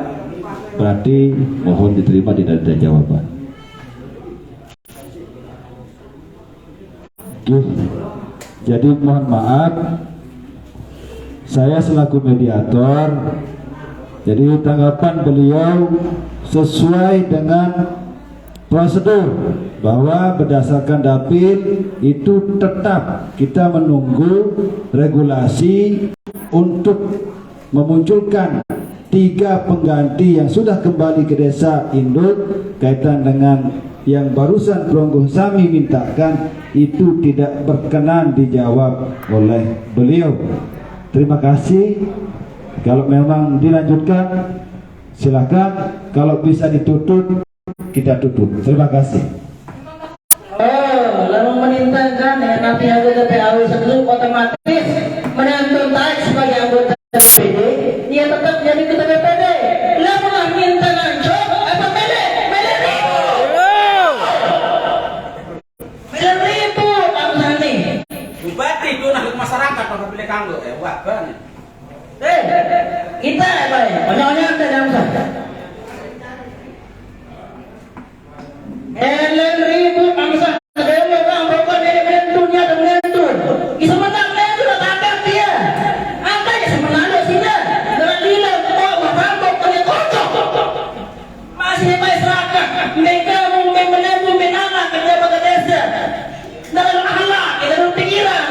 Speaker 8: berarti mohon diterima tidak ada jawaban. Jadi mohon maaf, saya selaku mediator, jadi tanggapan beliau sesuai dengan prosedur bahwa berdasarkan dapil itu tetap kita menunggu regulasi untuk memunculkan 3 pengganti yang sudah kembali ke desa induk. Kaitan dengan yang barusan Pelunggu Sami mintakan itu tidak berkenan dijawab oleh beliau. Terima kasih. Kalau memang dilanjutkan silakan, kalau bisa ditutup kita tutup. Terima kasih.
Speaker 7: Oh, lalu menintangkan ya nanti anggota PAW satu otomatis menentukan tarik sebagai anggota BPD, dia tetap jadi ketua BPD. Lalu menintangkan job apa BPD? Ribu bangsa nih.
Speaker 3: Bupati itu nak masyarakat pada pilih kanggo buat banget.
Speaker 7: Kita apa ya? Banyak-banyak ada dalam sana. Ribu bangsa. Demo bang, pokok dari menentunya dan menentu. Bisa menang menentu dan angkat dia. Angkatnya semenado sini. Dengan lila, kok mabambok punya kocok. Masih masyarakat. Mereka mungkin menentu menangah kerja pada desa. Dengan akhlak, dengan pikiran.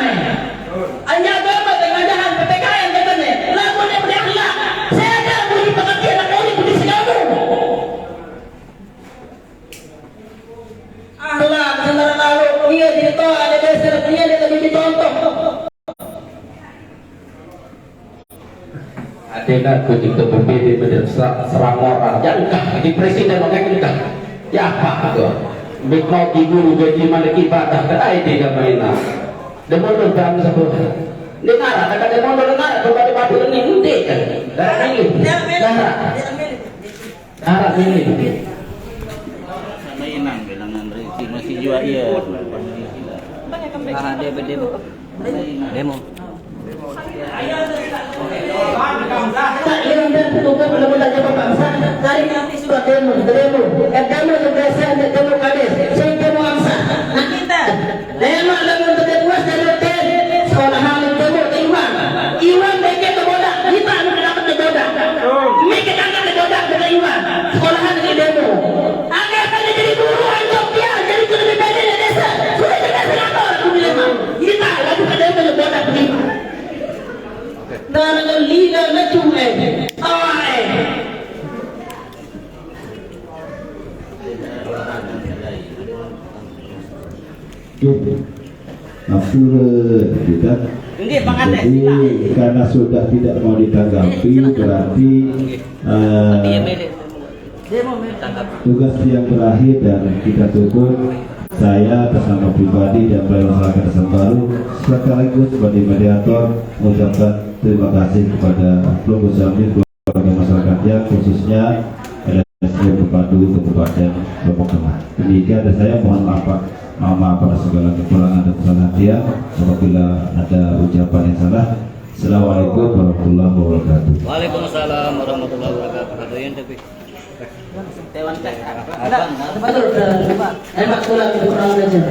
Speaker 7: Hanya agama dengan jahat PPKN katanya. Lakukan yang berakhlak. Saya ada budi pengertian dan budi budi segamu. Akhlak sebenarnya lalu dia ditoa ada dasar dia lebih dicontoh.
Speaker 2: Adena ketika berbeda dengan serang orang, jangan di presiden makanya kita. Ya apa itu? Mikro guru gaji malik ibadah kedai tiga mainan. Demo dalam sebuah. Dengar, ada demo dengar, coba di batu ini nanti kan. Darah ini, darah ini.
Speaker 1: Sama Inang bilangan Riki masih jiwa iya. Ah dia berdemo. Demo.
Speaker 7: Tak yang dan petugas benar-benar jabat bangsa dari nanti sudah demo. Demo juga saya demo kades. Saya demo bangsa. Nah kita demo dalam bentuk puas dari hotel sekolah halim demo Iwan. Iwan mereka ke bodak. Kita akan dapat ke bodak. Mereka akan ke bodak dengan Iwan. Sekolahan dengan demo. Agar akan jadi guru Ethiopia, jadi guru BPD di desa. Sudah jadi senator. Kita lalu ke demo ke bodak begini. Dan leader lecu
Speaker 8: tidak. Jadi karena sudah tidak mau ditanggapi berarti tugas yang berakhir dan kita tutup. Saya atas nama pribadi dan pelayan masyarakat Desa Baru sekaligus sebagai mediator mengucapkan terima kasih kepada Pelunggu Sami, keluarga masyarakatnya, khususnya RSUD Terpadu Kabupaten Lombok Tengah. Demikian dan saya mohon maaf atas segala kekurangan dan kesalahan apabila ada ucapan yang salah. Assalamualaikum warahmatullahi wabarakatuh.
Speaker 1: Waalaikumsalam warahmatullahi wabarakatuh. Yang tapi Dewan Cek.
Speaker 7: Betul, hebat pula itu orang aja.